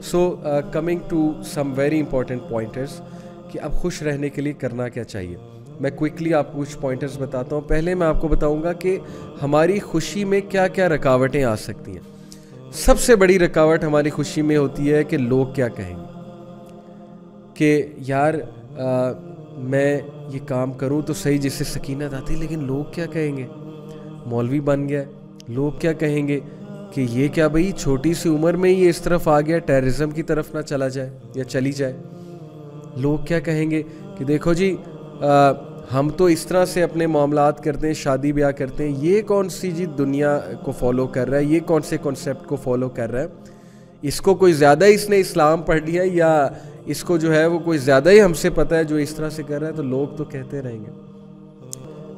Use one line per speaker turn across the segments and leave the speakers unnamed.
So coming to some very important pointers کہ اب خوش رہنے کے لیے کرنا کیا چاہیے. میں کوئکلی آپ کو کچھ پوائنٹرز بتاتا ہوں. پہلے میں آپ کو بتاؤں گا کہ ہماری خوشی میں کیا کیا رکاوٹیں آ سکتی ہیں. سب سے بڑی رکاوٹ ہماری خوشی میں ہوتی ہے کہ لوگ کیا کہیں گے, کہ یار میں یہ کام کروں تو صحیح جس سے سکینت آتی, لیکن لوگ کیا کہیں گے, مولوی بن گیا, لوگ کیا کہیں گے کہ یہ کیا بھائی چھوٹی سی عمر میں ہی اس طرف آ گیا, ٹیررزم کی طرف نہ چلا جائے یا چلی جائے. لوگ کیا کہیں گے کہ دیکھو جی ہم تو اس طرح سے اپنے معاملات کرتے ہیں, شادی بیاہ کرتے ہیں, یہ کون سی جی دنیا کو فالو کر رہا ہے, یہ کون سے کنسیپٹ کو فالو کر رہا ہے, اس کو کوئی زیادہ اس نے اسلام پڑھ لیا یا اس کو جو ہے وہ کوئی زیادہ ہی ہم سے پتہ ہے جو اس طرح سے کر رہا ہے. تو لوگ تو کہتے رہیں گے.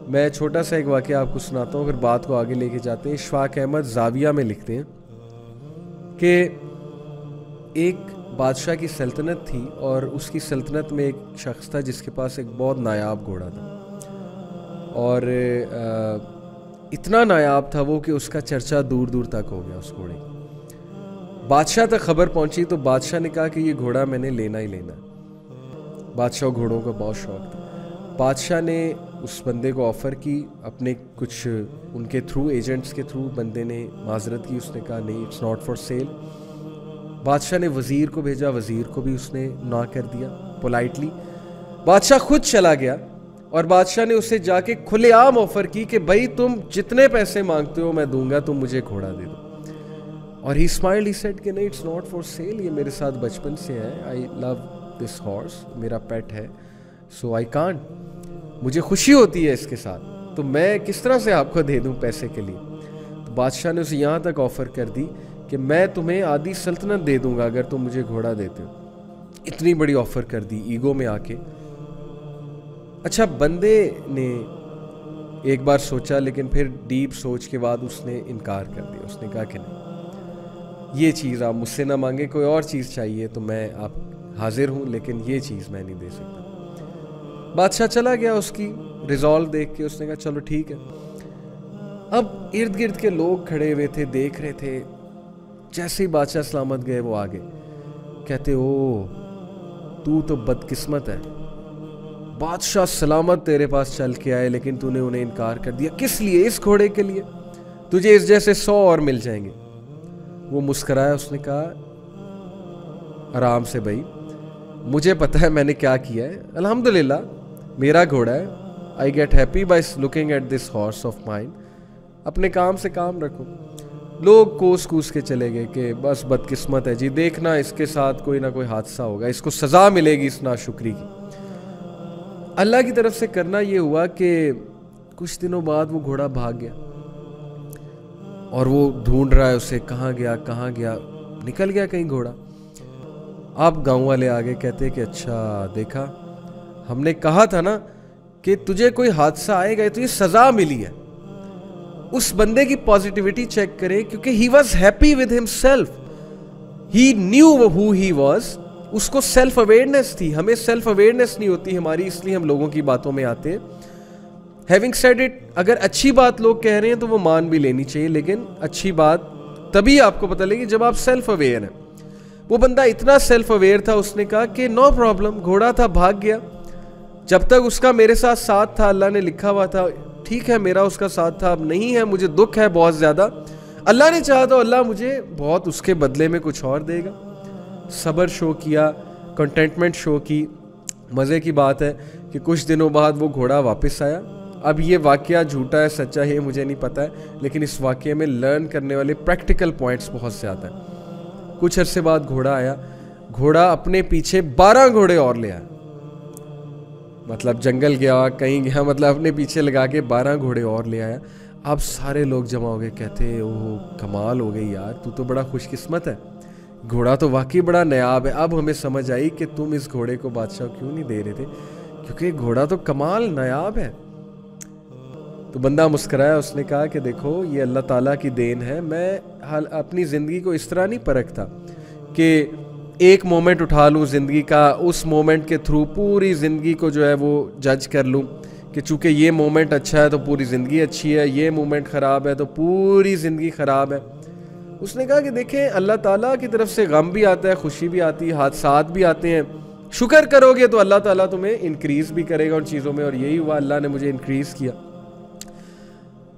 میں چھوٹا سا ایک واقعہ آپ کو سناتا ہوں, پھر بات کو آگے لے کے جاتے ہیں. اشفاق احمد زاویہ میں لکھتے ہیں کہ ایک بادشاہ کی سلطنت تھی اور اس کی سلطنت میں ایک شخص تھا جس کے پاس ایک بہت نایاب گھوڑا تھا, اور اتنا نایاب تھا وہ کہ اس کا چرچا دور دور تک ہو گیا اس گھوڑے کی. بادشاہ تک خبر پہنچی تو بادشاہ نے کہا کہ یہ گھوڑا میں نے لینا ہی لینا. بادشاہ گھوڑوں کا بہت شوق تھا. بادشاہ نے اس بندے کو آفر کی, اپنے کچھ ان کے تھرو, ایجنٹس کے تھرو. بندے نے معذرت کی, اس نے کہا نہیں اٹس ناٹ فار سیل. بادشاہ نے وزیر کو بھیجا, وزیر کو بھی اس نے نہ کر دیا پولائٹلی. بادشاہ خود چلا گیا اور بادشاہ نے اسے جا کے کھلے عام آفر کی کہ بھائی تم جتنے پیسے مانگتے ہو میں دوں گا, تم مجھے گھوڑا دے دو. اور ہی اسمائلڈ, ہی سیڈ کہ نہیں اٹس ناٹ فار سیل, یہ میرے ساتھ بچپن سے ہے, آئی لو دس ہارس, میرا پیٹ ہے, سو آئی کانٹ, مجھے خوشی ہوتی ہے اس کے ساتھ, تو میں کس طرح سے آپ کو دے دوں پیسے کے لیے. تو بادشاہ نے اسے یہاں تک آفر کر دی کہ میں تمہیں آدھی سلطنت دے دوں گا اگر تم مجھے گھوڑا دیتے ہو. اتنی بڑی آفر کر دی ایگو میں آ کے. اچھا, بندے نے ایک بار سوچا, لیکن پھر ڈیپ سوچ کے بعد اس نے انکار کر دیا. اس نے کہا کہ نہیں, یہ چیز آپ مجھ سے نہ مانگے, کوئی اور چیز چاہیے تو میں آپ حاضر ہوں, لیکن یہ چیز میں نہیں دے سکتا. بادشاہ چلا گیا. اس کی ریزالو دیکھ کے اس نے کہا چلو ٹھیک ہے. اب ارد گرد کے لوگ کھڑے ہوئے تھے, دیکھ رہے تھے. جیسے ہی بادشاہ سلامت گئے وہ آگے کہتے او تو بدقسمت ہے, بادشاہ سلامت تیرے پاس چل کے آئے لیکن تو نے انہیں انکار کر دیا. کس لیے؟ اس گھوڑے کے لیے, تجھے اس جیسے 100 اور مل جائیں گے. وہ مسکرایا, اس نے کہا آرام سے بھائی, مجھے پتہ ہے میں نے کیا کیا ہے, الحمدللہ میرا گھوڑا ہے, I get happy by looking at this horse of mine, اپنے کام سے کام رکھو. لوگ کوس کے چلے گئے کہ بس بدقسمت ہے جی, دیکھنا اس کے ساتھ کوئی نہ کوئی حادثہ ہوگا, اس کو سزا ملے گی اس ناشکری کی. اللہ کی طرف سے کرنا یہ ہوا کہ کچھ دنوں بعد وہ گھوڑا بھاگ گیا اور وہ ڈھونڈ رہا ہے اسے, کہاں گیا, نکل گیا کہیں گھوڑا. آپ گاؤں والے آگے کہتے کہ اچھا دیکھا, ہم نے کہا تھا نا کہ تجھے کوئی حادثہ آئے گا تو یہ سزا ملی ہے. اس بندے کی پازیٹیوٹی چیک کرے, کیونکہ he was happy with himself, he knew who he was. اس کو سیلف اویئرنیس تھی, ہمیں سیلف اویئرنیس نہیں ہوتی ہماری, اس لیے ہم لوگوں کی باتوں میں آتے ہیں. ہیونگ سیڈ اٹ, اگر اچھی بات لوگ کہہ رہے ہیں تو وہ مان بھی لینی چاہیے, لیکن اچھی بات تبھی آپ کو پتہ لگے گی جب آپ سیلف اویئر ہیں. وہ بندہ اتنا سیلف اویئر تھا, اس نے کہا کہ نو پرابلم, گھوڑا تھا بھاگ گیا, جب تک اس کا میرے ساتھ تھا, اللہ نے لکھا ہوا تھا, ٹھیک ہے میرا اس کا ساتھ تھا, اب نہیں ہے, مجھے دکھ ہے بہت زیادہ, اللہ نے چاہا تو اللہ مجھے بہت اس کے بدلے میں کچھ اور دے گا. صبر شو کیا, کنٹینٹمنٹ شو کی. مزے کی بات ہے کہ کچھ دنوں بعد وہ گھوڑا واپس آیا. اب یہ واقعہ جھوٹا ہے سچا ہے مجھے نہیں پتہ ہے, لیکن اس واقعے میں لرن کرنے والے پریکٹیکل پوائنٹس بہت زیادہ ہیں. کچھ عرصے بعد گھوڑا آیا, گھوڑا اپنے پیچھے 12 گھوڑے اور لے آیا, مطلب جنگل گیا کہیں گیا, مطلب اپنے پیچھے لگا کے 12 گھوڑے اور لے آیا. اب سارے لوگ جمع ہو گئے, کہتے اوہ کمال ہو گئی یار, تو بڑا خوش قسمت ہے, گھوڑا تو واقعی بڑا نایاب ہے. اب ہمیں سمجھ آئی کہ تم اس گھوڑے کو بادشاہ کیوں نہیں دے رہے تھے, کیونکہ گھوڑا تو کمال نایاب ہے. تو بندہ مسکرایا, اس نے کہا کہ دیکھو یہ اللہ تعالیٰ کی دین ہے, میں اپنی زندگی کو اس طرح نہیں پرکھتا کہ ایک مومنٹ اٹھا لوں زندگی کا, اس مومنٹ کے تھرو پوری زندگی کو جو ہے وہ جج کر لوں کہ چونکہ یہ مومنٹ اچھا ہے تو پوری زندگی اچھی ہے, یہ مومنٹ خراب ہے تو پوری زندگی خراب ہے. اس نے کہا کہ دیکھیں اللہ تعالیٰ کی طرف سے غم بھی آتا ہے, خوشی بھی آتی ہے, حادثات بھی آتے ہیں, شکر کرو گے تو اللہ تعالیٰ تمہیں انکریز بھی کرے گا ان چیزوں میں, اور یہی ہوا, اللہ نے مجھے انکریز کیا.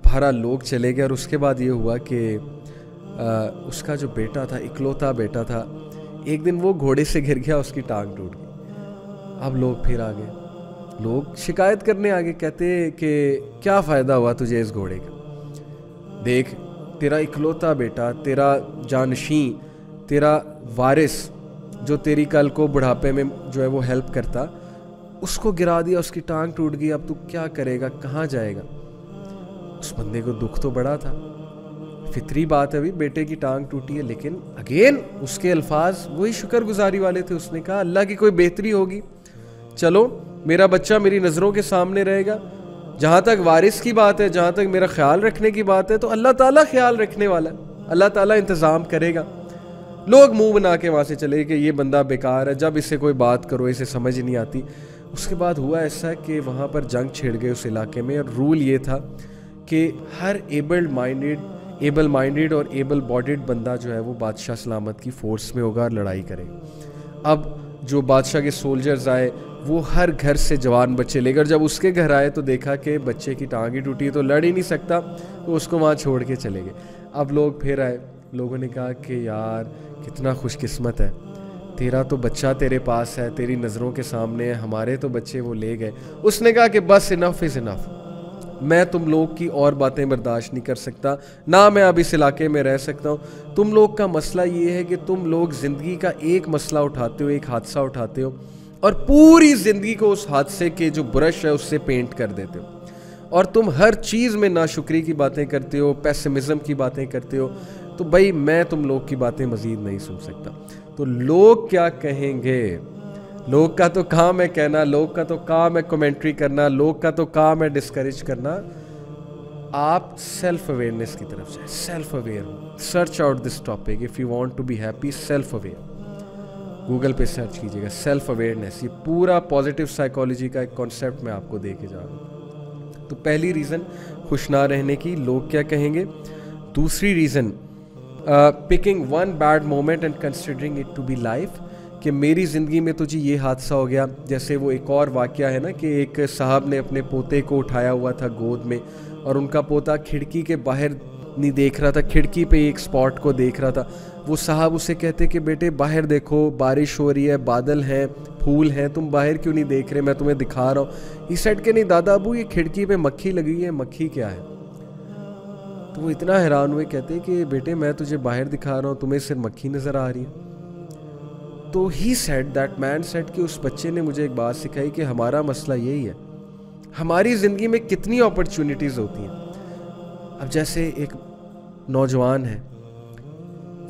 بہرحال لوگ چلے گئے, اور اس کے بعد یہ ہوا کہ اس کا جو بیٹا تھا, اکلوتا بیٹا تھا, ایک دن وہ گھوڑے سے گر گیا, اس کی ٹانگ ٹوٹ گئی. اب لوگ پھر آ گئے, لوگ شکایت کرنے آگے, کہتے کہ کیا فائدہ ہوا تجھے اس گھوڑے کا, دیکھ تیرا اکلوتا بیٹا, تیرا جانشین, تیرا وارث جو تیری کل کو بڑھاپے میں جو ہے وہ ہیلپ کرتا, اس کو گرا دیا, اس کی ٹانگ ٹوٹ گئی, اب تو کیا کرے گا, کہاں جائے گا. اس بندے کو دکھ تو بڑا تھا, فطری بات ہے, ابھی بیٹے کی ٹانگ ٹوٹی ہے, لیکن اگین اس کے الفاظ وہی شکر گزاری والے تھے. اس نے کہا اللہ کی کوئی بہتری ہوگی, چلو میرا بچہ میری نظروں کے سامنے رہے گا, جہاں تک وارث کی بات ہے, جہاں تک میرا خیال رکھنے کی بات ہے, تو اللہ تعالیٰ خیال رکھنے والا ہے, اللہ تعالیٰ انتظام کرے گا. لوگ منہ بنا کے وہاں سے چلے کہ یہ بندہ بیکار ہے, جب اس سے کوئی بات کرو اسے سمجھ نہیں آتی. اس کے بعد ہوا ایسا کہ وہاں پر جنگ چھڑ گئے اس علاقے میں, اور رول یہ تھا کہ ہر ایبل مائنڈیڈ اور ایبل باڈیڈ بندہ جو ہے وہ بادشاہ سلامت کی فورس میں ہوگا اور لڑائی کرے گا. اب جو بادشاہ کے سولجرز آئے وہ ہر گھر سے جوان بچے لے کر, جب اس کے گھر آئے تو دیکھا کہ بچے کی ٹانگ ہی ٹوٹی ہے, تو لڑ ہی نہیں سکتا, تو اس کو وہاں چھوڑ کے چلے گئے. اب لوگ پھر آئے, لوگوں نے کہا کہ یار کتنا خوش قسمت ہے, تیرا تو بچہ تیرے پاس ہے, تیری نظروں کے سامنے ہے, ہمارے تو بچے وہ لے گئے. اس نے کہا کہ بس انف از انف, میں تم لوگ کی اور باتیں برداشت نہیں کر سکتا, نہ میں اب اس علاقے میں رہ سکتا ہوں. تم لوگ کا مسئلہ یہ ہے کہ تم لوگ زندگی کا ایک مسئلہ اٹھاتے ہو, ایک حادثہ اٹھاتے ہو, اور پوری زندگی کو اس حادثے کے جو برش ہے اس سے پینٹ کر دیتے ہو, اور تم ہر چیز میں ناشکری کی باتیں کرتے ہو, پیسمزم کی باتیں کرتے ہو. تو بھائی میں تم لوگ کی باتیں مزید نہیں سن سکتا. تو لوگ کیا کہیں گے, لوگ کا تو کام ہے کہنا, لوگ کا تو کام ہے کمنٹری کرنا, لوگ کا تو کام ہے ڈسکریج کرنا. آپ سیلف اویئرنیس کی طرف جائیں, سیلف اویئر ہو, search out this topic if you want to be happy. Self aware Google پہ سرچ کیجیے گا, سیلف اویئرنیس, یہ پورا پازیٹیو سائیکالوجی کا ایک کانسیپٹ میں آپ کو دے کے جا رہا ہوں. تو پہلی ریزن خوش نہ رہنے کی, لوگ کیا کہیں گے. دوسری reason picking one bad moment and considering it to be life, کہ میری زندگی میں تو جی یہ حادثہ ہو گیا. جیسے وہ ایک اور واقعہ ہے نا کہ ایک صاحب نے اپنے پوتے کو اٹھایا ہوا تھا گود میں, اور ان کا پوتا کھڑکی کے باہر نہیں دیکھ رہا تھا, کھڑکی پہ ایک سپاٹ کو دیکھ رہا تھا. وہ صاحب اسے کہتے کہ بیٹے باہر دیکھو, بارش ہو رہی ہے, بادل ہیں, پھول ہیں, تم باہر کیوں نہیں دیکھ رہے, میں تمہیں دکھا رہا ہوں. ہی سیڈ کہ نہیں دادا ابو, یہ کھڑکی پہ مکھی لگی ہے, مکھی کیا ہے. تو وہ اتنا حیران ہوئے, کہتے کہ بیٹے میں تجھے باہر دکھا رہا ہوں, تمہیں صرف مکھی نظر آ رہی ہے. تو he said, that man said, کہ اس بچے نے مجھے ایک بات سکھائی کہ ہمارا مسئلہ یہی ہے, ہماری زندگی میں کتنی اپرچونٹیز ہوتی ہیں. اب جیسے ایک نوجوان ہے,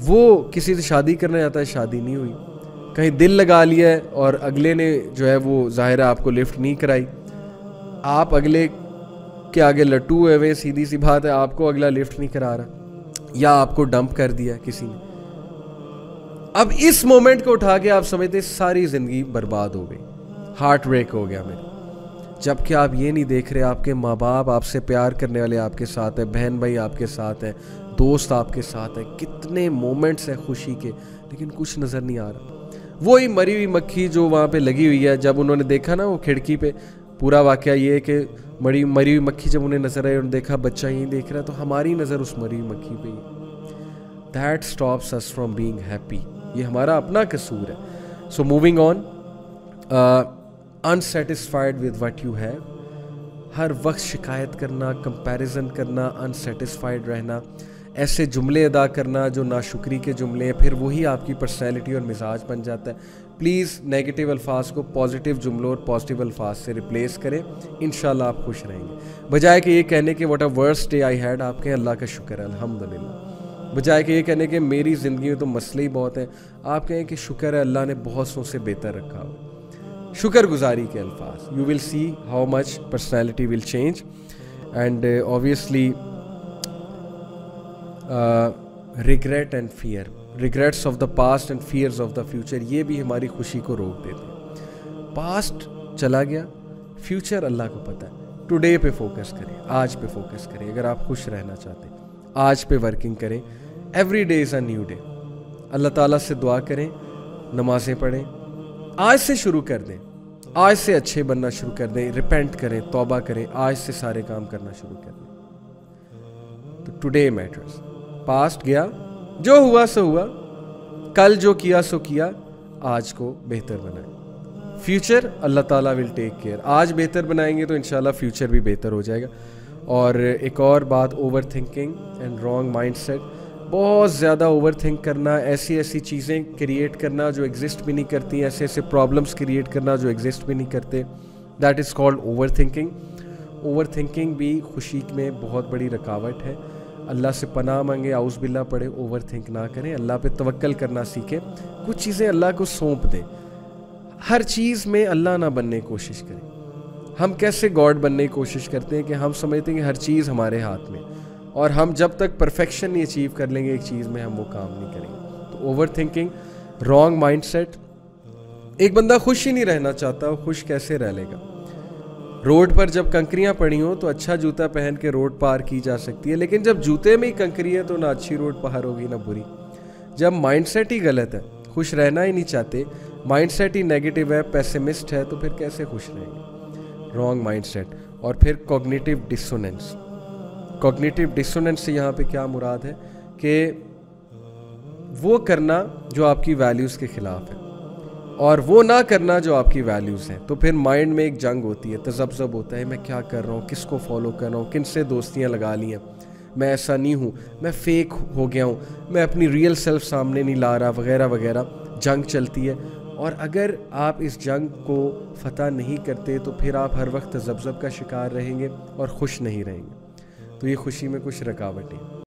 وہ کسی سے شادی کرنا چاہتا ہے, شادی نہیں ہوئی, کہیں دل لگا لیا ہے, اور اگلے نے جو ہے وہ ظاہر ہے آپ کو لفٹ نہیں کرائی, آپ اگلے کے آگے لٹو ہوئے, سیدھی سی بات ہے, آپ کو اگلا لفٹ نہیں کرا رہا, یا آپ کو ڈمپ کر دیا کسی نے. اب اس مومنٹ کو اٹھا کے آپ سمجھتے ساری زندگی برباد ہو گئی, ہارٹ بریک ہو گیا میرا. جبکہ آپ یہ نہیں دیکھ رہے آپ کے ماں باپ آپ سے پیار کرنے والے آپ کے ساتھ ہیں, بہن بھائی آپ کے ساتھ ہیں, دوست آپ کے ساتھ ہیں, کتنے مومنٹس ہیں خوشی کے, لیکن کچھ نظر نہیں آ رہا. وہی مری ہوئی مکھی جو وہاں پہ لگی ہوئی ہے, جب انہوں نے دیکھا نا وہ کھڑکی پہ, پورا واقعہ یہ ہے کہ مری ہوئی مکھی جب انہیں نظر آئی, انہوں نے دیکھا بچہ یہیں دیکھ رہا ہے, تو ہماری نظر اس مری ہوئی مکھی پہ ہی. That stops us from being happy, یہ ہمارا اپنا قصور ہے. So moving on, unsatisfied with what you have, ہر وقت شکایت کرنا, کمپیریزن کرنا, انسیٹسفائڈ رہنا, ایسے جملے ادا کرنا جو ناشکری کے جملے ہیں, پھر وہی آپ کی پرسنالٹی اور مزاج بن جاتا ہے. پلیز نیگیٹو الفاظ کو پازیٹیو جملوں اور پازیٹیو الفاظ سے ریپلیس کریں, انشاءاللہ آپ خوش رہیں گے. بجائے کہ یہ کہنے کہ what a worst day I had, آپ کہیں اللہ کا شکر ہے الحمدللہ. بجائے کہ یہ کہنے کہ میری زندگی میں تو مسئلے ہی بہت ہیں, آپ کہیں کہ شکر ہے اللہ نے بہت سو سے بہتر رکھا ہو. شکر گزاری کے الفاظ, you will see how much personality will change. And obviously regret and fear, regrets of the past and fears of the future, یہ بھی ہماری خوشی کو روک دیتے ہیں. پاسٹ چلا گیا, فیوچر اللہ کو پتہ ہے. ٹوڈے پہ فوکس کریں, آج پہ فوکس کریں. اگر آپ خوش رہنا چاہتے ہیں آج پہ ورکنگ کریں. Every day is a new day. Allah تعالیٰ سے دعا کریں, نمازیں پڑھیں, آج سے شروع کر دیں, آج سے اچھے بننا شروع کر دیں, ریپینٹ کریں, توبہ کریں, آج سے سارے کام کرنا شروع کر دیں. تو ٹوڈے میٹرز. پاسٹ گیا, جو ہوا سو ہوا, کل جو کیا سو کیا, آج کو بہتر بنائیں. فیوچر اللہ تعالیٰ ول ٹیک کیئر. آج بہتر بنائیں گے تو انشاءاللہ فیوچر بھی بہتر ہو جائے گا. اور ایک اور بات, overthinking and wrong mindset. بہت زیادہ اوور تھنک کرنا, ایسی چیزیں کریٹ کرنا جو ایگزسٹ بھی نہیں کرتی, ایسے پرابلمس کریٹ کرنا جو ایگزسٹ بھی نہیں کرتے, that is called over thinking. Over thinking بھی خوشی میں بہت بڑی رکاوٹ ہے. اللہ سے پناہ مانگے, اعوذ باللہ پڑھے, اوور تھنک نہ کریں, اللہ پہ توکل کرنا سیکھیں, کچھ چیزیں اللہ کو سونپ دیں. ہر چیز میں اللہ نہ بننے کی کوشش کریں. ہم کیسے گاڈ بننے کی کوشش کرتے ہیں کہ ہم سمجھتے ہیں کہ ہر چیز ہمارے ہاتھ میں, اور ہم جب تک پرفیکشن نہیں اچیو کر لیں گے ایک چیز میں, ہم وہ کام نہیں کریں گے. تو overthinking, wrong mindset. ایک بندہ خوش ہی نہیں رہنا چاہتا, وہ خوش کیسے رہ لے گا؟ روڈ پر جب کنکریاں پڑی ہوں تو اچھا جوتا پہن کے روڈ پار کی جا سکتی ہے, لیکن جب جوتے میں ہی کنکری ہے تو نہ اچھی روڈ پار ہوگی نہ بری. جب مائنڈ سیٹ ہی غلط ہے, خوش رہنا ہی نہیں چاہتے, مائنڈ سیٹ ہی نیگیٹو ہے, پیسمسٹ ہے, تو پھر کیسے خوش رہیں گے؟ Wrong mindset. اور پھر کوگنیٹیو ڈسوننس. کوگنیٹیو ڈسوننس سے یہاں پہ کیا مراد ہے کہ وہ کرنا جو آپ کی ویلیوز کے خلاف ہے, اور وہ نہ کرنا جو آپ کی ویلیوز ہیں. تو پھر مائنڈ میں ایک جنگ ہوتی ہے, تذبذب ہوتا ہے, میں کیا کر رہا ہوں, کس کو فالو کر رہا ہوں, کن سے دوستیاں لگا لی ہیں, میں ایسا نہیں ہوں, میں فیک ہو گیا ہوں, میں اپنی ریئل سیلف سامنے نہیں لا رہا, وغیرہ وغیرہ. جنگ چلتی ہے, اور اگر آپ اس جنگ کو فتح نہیں کرتے تو پھر آپ ہر وقت تذبذب کا شکار رہیں گے اور خوش نہیں رہیں گے. تو یہ خوشی میں کچھ رکاوٹیں.